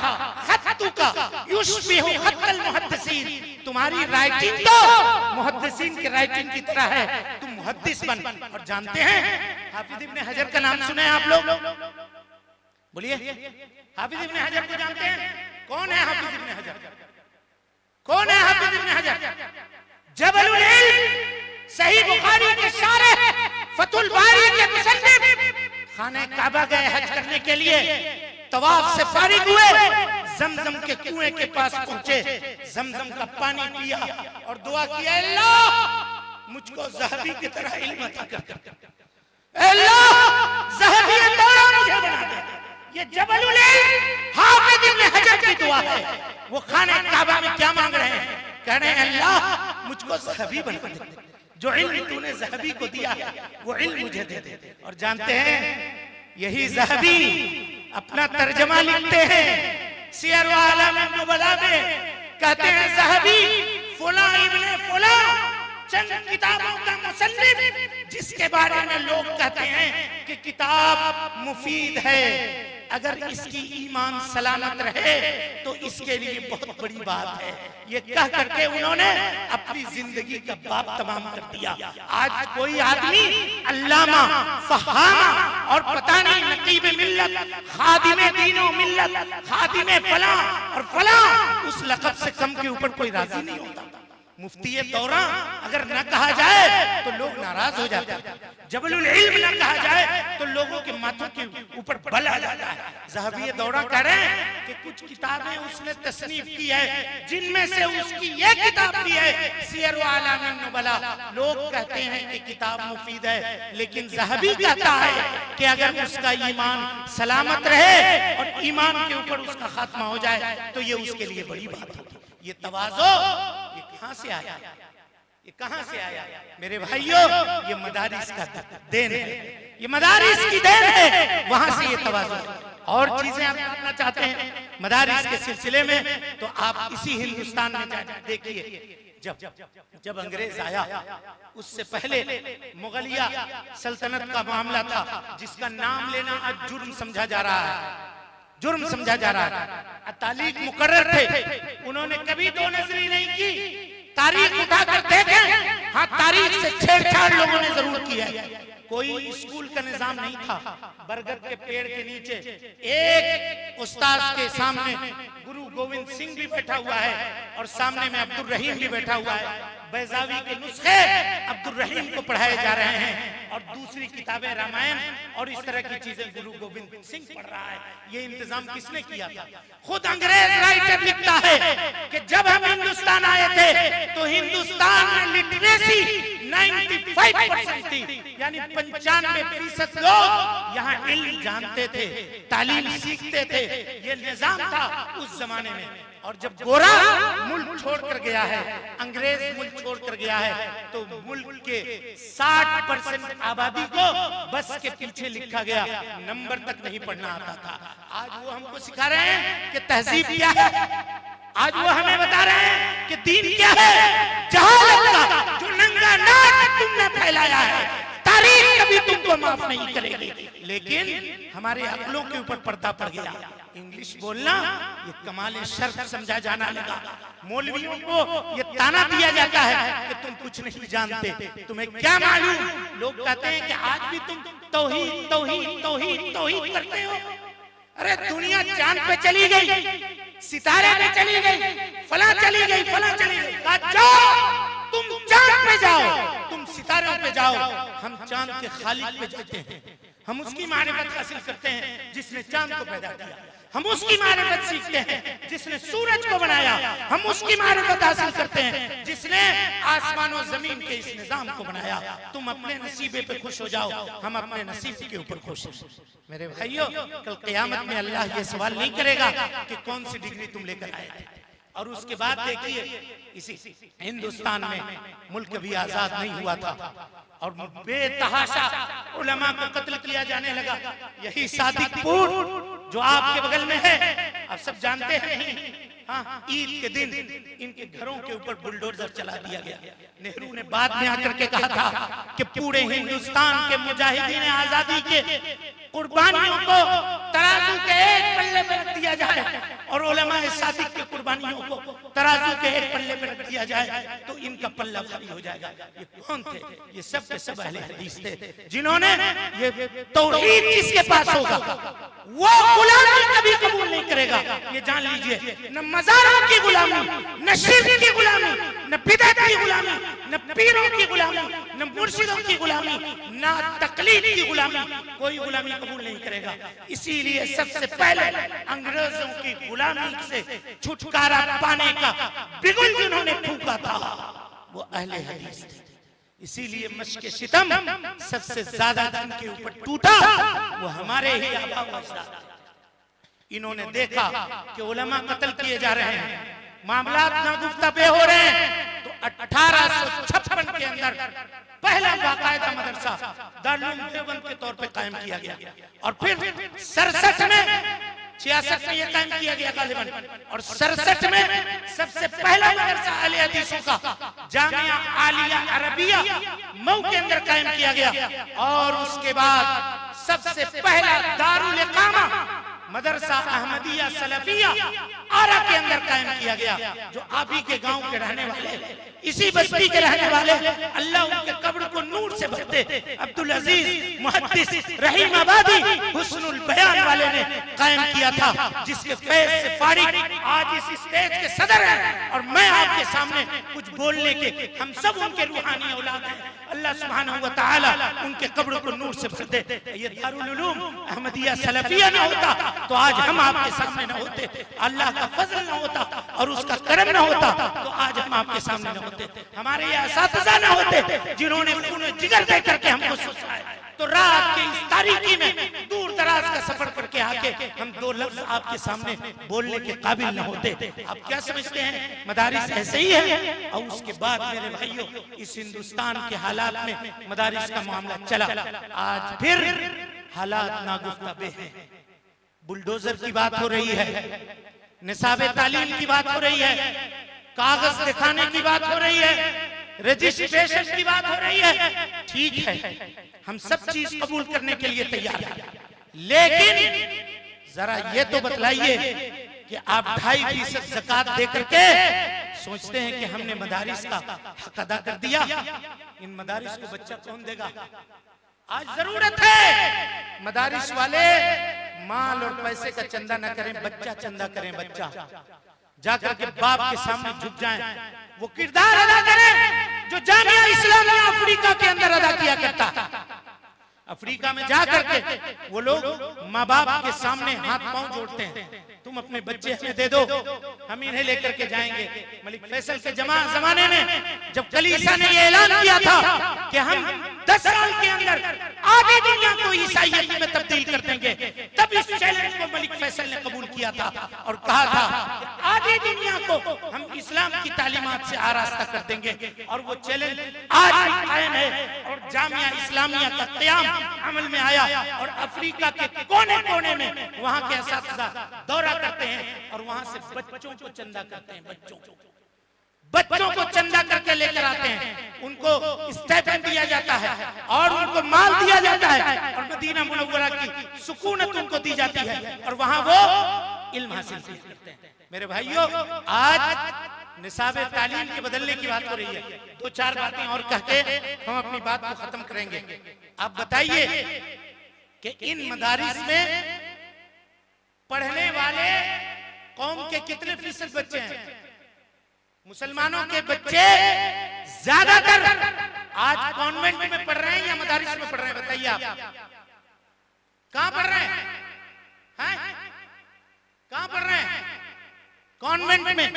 खत्तु का युशबिहु खत्तल मुहद्दिसीन, तुम्हारी राइटिंग तो मुहद्दिसीन की राइटिंग की तरह है, तुम मुहद्दिस बन। और जानते हैं हाफिज इब्न हजर का नाम सुने आप लोग? बोलिए, हाफिज इब्न हजर को जानते हैं? कौन है हाफिज इब्न हजर? कौन है हाफिज इब्न हजर? जबलुल इल्म, सही बुखारी के शारिह, फतुल बारी के मुसन्निफ, खाने काबा गए हज करने के लिए, तवाफ से फारिग हुए, जमजम के कुएं के पास पहुंचे, जमजम का पानी पिया और दुआ किया, अल्लाह मुझको ज़हबी की तरह इल्म अता कर, अल्लाह ज़हबी तरह मुझे बना दे। ये जबलुल इल्म हाफिज इब्न हजर की दुआ है। वो खाने काबा में क्या मांग रहे हैं? कह रहे हैं अल्लाह मुझको ज़हबी बना दे, जो इल्म तूने ज़हबी को दिया है वो इल्म मुझे दे दे। और जानते हैं यही ज़हबी अपना तर्जमा लिखते हैं सियर व आलम नुबला में, कहते हैं ज़हबी फुला इब्ने फुला, चंद किताबों का मुसन्निफ जिसके बारे में लोग कहते हैं कि किताब मुफीद है, अगर इसकी ईमान सलामत रहे तो इसके लिए बहुत बड़ी बात है। ये कह करके उन्होंने अपनी जिंदगी का बाप तमाम कर दिया। आज कोई आदमी अल्लामा, फहामा और पता नहीं नकीब मिल्लत, खादिमे दीनो मिल्लत, खादिमे फला और फला, उस लक़ब से कम के ऊपर कोई राजी नहीं होता। मुफ्ती दौरा अगर न कहा जाए तो लोग नाराज हो जाते हैं, जबलुल इल्म न कहा जाए तो लोगों के माथों के ऊपर बल आ जाता है। ज़हबी दौरा कह रहे हैं कि कुछ किताबें उसने तसनीफ की है, जिनमें से उसकी ये किताब भी है सियर व आलम नुबला। लोग कहते हैं कि किताब मुफीद है, लेकिन ज़हबी कहता है कि अगर उसका ईमान सलामत रहे और ईमान के ऊपर उसका खात्मा हो जाए तो ये उसके लिए बड़ी बात होगी। ये तवाज़ो ये कहां से आया? ये कहां से आया? मेरे भाइयों, ये मदारिस का देन है, ये मदारिस की देन है, वहां से ये तवाज़ो। और चीजें आप जानना चाहते हैं मदारिस के सिलसिले में तो आप इसी हिंदुस्तान में देखिए, जब अंग्रेज आया उससे पहले मुगलिया सल्तनत का मामला था, जिसका नाम लेना आज जुर्म समझा जा रहा है, जुर्म समझा जा रहा है। तालीक मुकर्रर थे, उन्होंने कभी दो नजरी नहीं की तारीख उठाकर देखें, हाँ तारीख से छेड़छाड़ लोगों ने जरूर किया है। कोई स्कूल का निजाम नहीं था। बरगद के पेड़ के नीचे एक उस्ताद के सामने गुरु गोविंद सिंह भी बैठा हुआ है और सामने में अब्दुल रहीम भी बैठा हुआ है। बैजावी के नुस्खे अब्दुल रहीम को पढ़ाए जा रहे हैं और दूसरी किताबें रामायण और इस तरह की चीजें गुरु गोविंद सिंह पढ़ रहा है। ये इंतजाम किसने किया था? खुद अंग्रेज राइटर लिखता है कि जब हम हिंदुस्तान आए थे तो हिंदुस्तान में लिटरेसी 95% थी, यानी 95% लोग यहाँ इल्म जानते थे, तालीम सीखते थे। ये निजाम था उस जमाने में। और जब गोरा मुल्क छोड़कर गया है, अंग्रेज मुल्क छोड़कर गया है, तो मुल्क के 60% आबादी को बस के पीछे लिखा गया, नंबर तक नहीं पढ़ना आता था। आज वो हमको सिखा रहे हैं कि तहजीब क्या है। आज वो हमें बता रहे हैं कि दीन क्या है। जहालत का जो नंगा नाच तुमने फैलाया है, तारीख कभी तुमको माफ नहीं करेगी। लेकिन हमारे अक्लों के ऊपर पर्दा पड़ गया। इंग्लिश बोलना ये कमाल शर्फ समझा जाना लगा। मौलवियों को ये ताना दिया जाता है कि तुम कुछ नहीं जानते, तुम्हें क्या मालूम। लोग कहते हैं कि आज भी तुम तौहीद तौहीद तौहीद तौहीद करते हो। अरे दुनिया चांद पे चली गई, सितारे पे चली गई, फला चली गई, फला चली गई। जाओ तुम चांद पे जाओ, तुम सितारों पे जाओ। हम चांद के खालिक पे जाते हैं, हम उसकी मारिफत हासिल करते हैं जिसने चांद को पैदा किया। हम उसकी मारिफत सीखते हैं जिसने सूरज को बनाया। हम उसकी मारिफत हासिल करते हैं जिसने आसमान और जमीन के इस निजाम को बनाया। तुम अपने नसीबे पे खुश हो जाओ, हम अपने नसीब के ऊपर खुश हैं। मेरे भाइयों, कल क़यामत में अल्लाह ये सवाल नहीं करेगा कि कौन सी डिग्री तुम लेकर आए थे। और उसके बाद देखिए, इसी हिंदुस्तान में मुल्क भी आजाद नहीं हुआ था और बेतहाशा उलमा को कत्ल किया जाने लगा। यही सादिकपुर जो आपके बगल में है, आप सब जानते हैं नहीं। हाँ, ईद के दिन इनके घरों के ऊपर बुलडोजर चला दिया गया। नेहरू ने बाद में आकर के कहा था कि पूरे हिंदुस्तान के मुजाहिदीन आजादी के कुर्बानियों को तराजू के एक पल्ले पे रख दिया जाए और उलमा सादिक के कुर्बानियों को तराजू के एक पल्ले पे रख दिया जाए तो इनका पल्ला भारी हो जाएगा। ये कौन थे? ये सब के सब अहले हदीस थे, जिन्होंने ये तौहीद जिसके पास होगा वो गुलामी कभी कबूल नहीं करेगा। ये जान लीजिए, न मज़ारों की गुलामी, न शिर्क की गुलामी, न बिदअत की गुलामी, न पीरों की गुलामी, न मुर्शिदों की गुलामी, न तकलीद की गुलामी, कोई गुलामी कबूल नहीं करेगा। इसीलिए सबसे पहले अंग्रेजों की गुलामी से छुटकारा पाने का बिगुल जिन्होंने फूंका था वो अहले हदीस थे। इसीलिए मश्क सितम सबसे ज्यादा जिनके ऊपर टूटा वो हमारे ही आबा व अजदाद थे। इन्होंने देखा कि उलमा कत्ल किए जा रहे हैं, मामलात नागुफ्ता हो रहे हैं, तो 1856 के अंदर पहला बाकायदा मदरसा दारुल देवबंद के तौर पे कायम किया गया और फिर 67 में 66 में ये कायम किया गया गालिबन, और 67 में सबसे पहला मदरसा अहले हदीसों का जामिया आलिया अरबिया मऊ के अंदर कायम किया गया। और उसके बाद सबसे पहला दारुल इकामा मदरसा अहमदिया सलफिया आरा के अंदर कायम किया गया। जो आप ही के गांव के रहने वाले, इसी बस्ती के रहने वाले, अल्लाह उनके कब्र को नूर से भर दे, अब्दुल अजीज मुहद्दिस रहीम आबादी हुस्नुल बयान वाले ने कायम किया था, जिसके फैज से फारिग आज इस स्टेज के सदर हैं और मैं आपके सामने कुछ बोलने के, हम सब उनके रूहानी औलाद हैं। अल्लाह सुब्हानहू व तआला उनके कब्र को नूर से भर दे। ये दारुल उलूम अहमदिया सलफिया न होता तो आज हम आपके सामने न होते, अल्लाह का फजल न होता और उसका करम न होता तो आज हम आपके सामने न होते, हमारे ये असातिज़ा न होते जिन्होंने खून जिगर दे करके हमको सिखाया। तो रात की इस तारीकी में दूर दराज का सफर करके आके हम दो लफ्ज आपके सामने बोलने के काबिल न होते। आप क्या समझते हैं मदारिस ऐसे ही है? और उसके बाद मेरे भाइयों, इस हिंदुस्तान के हालात में मदारिस का मामला चला, आज फिर हालात नागुफ्ता हैं। बुलडोजर की बात हो रही है, निसाबे तालीम की बात हो रही है, कागज दिखाने की बात हो रही है, रजिस्ट्रेशन की बात हो रही है। ठीक है, हम सब चीज कबूल करने के लिए तैयार हैं, लेकिन जरा ये तो बतलाइए कि आप 2.5% ज़कात दे करके सोचते हैं कि हमने मदारिस का हक अदा कर दिया, इन मदारिस को बच्चा कौन देगा? आज जरूरत है मदारिस वाले माल और पैसे का चंदा न करें, बच्चा चंदा करें। बच्चा जाकर के बाप के सामने झुक जाएं, वो किरदार अदा करें जो जामिया इस्लामिया अफ्रीका के अंदर अदा किया करता। अफ्रीका में जाकर के वो लोग माँ बाप के सामने हाथ पांव जोड़ते हैं, तुम अपने बच्चे हमें दे दो, हम इन्हें लेकर के जाएंगे। मलिक फैसल के जमाने में जब कलीसिया ने ये ऐलान किया था कि हम 10 साल के अंदर आधी दुनिया को ईसाईयत में तब्दील कर देंगे, तब इस चैलेंज को मलिक फैसल ने कबूल किया था और कहा था कि आधी दुनिया को हम इस्लाम की तालीमात से आरास्ता कर देंगे। और वो चैलेंज आज भी कायम है और जामिया इस्लामिया का क़याम अमल में आया और अफ्रीका के कोने कोने में वहां के असातिज़ा दौरा करते हैं और वहां से बच्चों को चंदा करते हैं। बच्चों को चंदा करके लेकर आते हैं, उनको स्टाइपेंड दिया जाता है और उनको माल दिया जाता है और मदीना मुनव्वरा की सुकूनत उनको दी जाती है और वहां वो इल्म हासिल करते हैं। मेरे भाइयों, आज निसाब तालीम के बदलने की बात हो रही है। 2-4 बातें और कह के हम अपनी बात को खत्म करेंगे। आप बताइए कि इन मदारिस में पढ़ने वाले कौम के कितने फीसद बच्चे हैं? मुसलमानों के बच्चे ज्यादातर आज कॉन्वेंट में पढ़ रहे हैं या मदारिस में पढ़ रहे हैं? बताइए आप कहां पढ़ रहे हैं? कहां पढ़ रहे हैं? कॉन्वेंट में।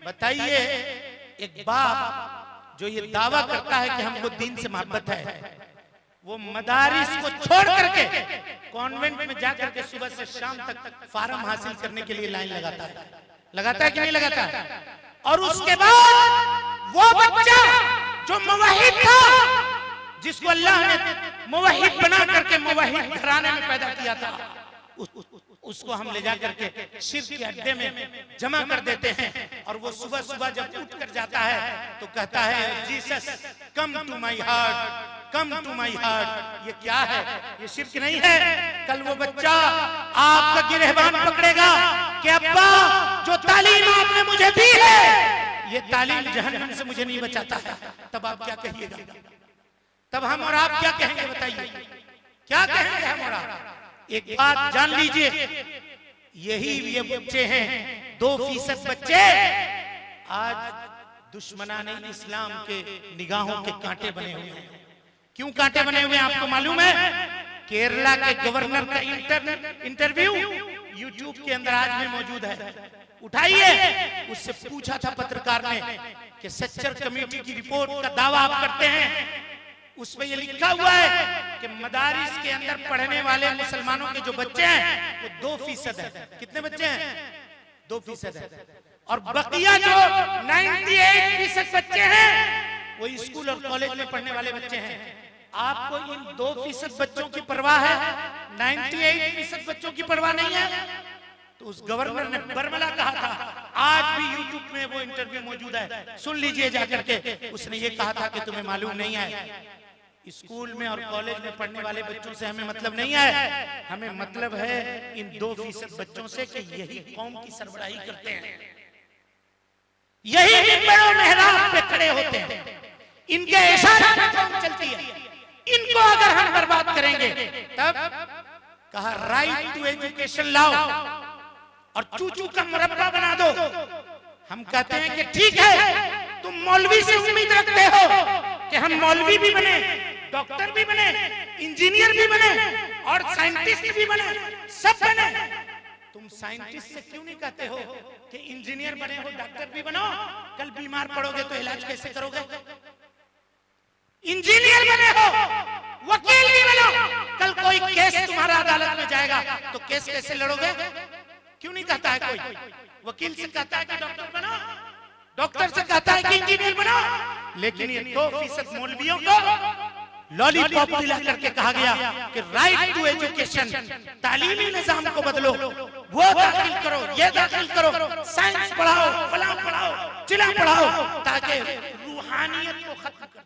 बताइए, एक बाप जो ये दावा करता है कि हमको दीन से मोहब्बत है, वो मदारिस को छोड़ करके कॉन्वेंट में जाकर के सुबह से शाम तक फार्म हासिल करने के लिए लाइन लगाता है कि नहीं लगाता है? और उसके बाद वो बच्चा जो मुवहिद था, जिसको अल्लाह ने मुवहिद बना करके मुवहिद घराने में पैदा किया था, उसको हम ले जाकर के शिर्क के अड्डे में जमा कर देते हैं और वो सुबह सुबह जब उठ कर जाता है तो कहता है, Jesus come to my heart, come to my heart. ये क्या है? ये शिर्क नहीं है? कल वो बच्चा आपका गिरहबान पकड़ेगा कि अब्बा जो तालीम आपने मुझे दी है, ये तालीम जहन्नम से मुझे नहीं बचाता है। तब आप क्या कहिएगा? तब हम और आप क्या कहेंगे? बताइए, क्या कहेंगे हम और आप? एक बात जान लीजिए, यही ये बच्चे हैं, 2% बच्चे आज दुश्मनाने इस्लाम के निगाहों के कांटे बने हुए हैं। क्यों कांटे बने हुए हैं आपको मालूम है? केरला के गवर्नर का इंटरव्यू यूट्यूब के अंदर आज भी मौजूद है, उठाइए। उससे पूछा था पत्रकार ने कि सच्चर कमेटी की रिपोर्ट का दावा आप करते हैं, उसमें ये लिखा हुआ है कि मदारिस के अंदर पढ़ने वाले मुसलमानों के जो बच्चे हैं वो 2% है। कितने बच्चे हैं? 2% है। और बकिया जो 98% बच्चे हैं वो स्कूल और कॉलेज में पढ़ने वाले बच्चे हैं। आपको इन 2% बच्चों की परवाह है, 98% बच्चों की परवाह नहीं है? तो उस गवर्नर ने बरमला कहा था, आज भी यूट्यूब में वो इंटरव्यू मौजूद है, सुन लीजिए जाकर के। उसने ये कहा था कि तुम्हें मालूम नहीं है, स्कूल में और कॉलेज में पढ़ने वाले बच्चों से हमें मतलब नहीं है, हमें मतलब है इन 2% बच्चों से कि यही कौम की सरबराही करते हैं, यही मिंबरों मेहराब पे खड़े होते हैं, इनके इशारे पे कौम चलती है। इनको अगर हम बर्बाद करेंगे तब कहा राइट टू एजुकेशन लाओ और चूचू का मुरब्बा बना दो। हम कहते हैं कि ठीक है, तुम मौलवी से उम्मीद रखते हो कि हम मौलवी भी बने, डॉक्टर भी बने, इंजीनियर भी बने और साइंटिस्ट भी बने, सब बने। तुम साइंटिस्ट से क्यों नहीं कहते हो कि इंजीनियर बने हो, डॉक्टर भी बनो? कल बीमार पड़ोगे तो इलाज कैसे करोगे? इंजीनियर बने हो, वकील भी बनो, कल कोई केस तुम्हारा अदालत में जाएगा तो केस कैसे लड़ोगे? क्यों नहीं कहता है कोई? वकील से कहता है कि डॉक्टर बनो, डॉक्टर से कहता है कि इंजीनियर बनो। लेकिन ये 2% मौलवियों को लॉलीपॉप दिला करके कहा गया कि राइट टू एजुकेशन, तालीमी निजाम को बदलो, वो दाखिल करो, ये दाखिल करो, साइंस पढ़ाओ, फलां पढ़ाओ, चिला पढ़ाओ, ताकि रूहानियत को खत्म कर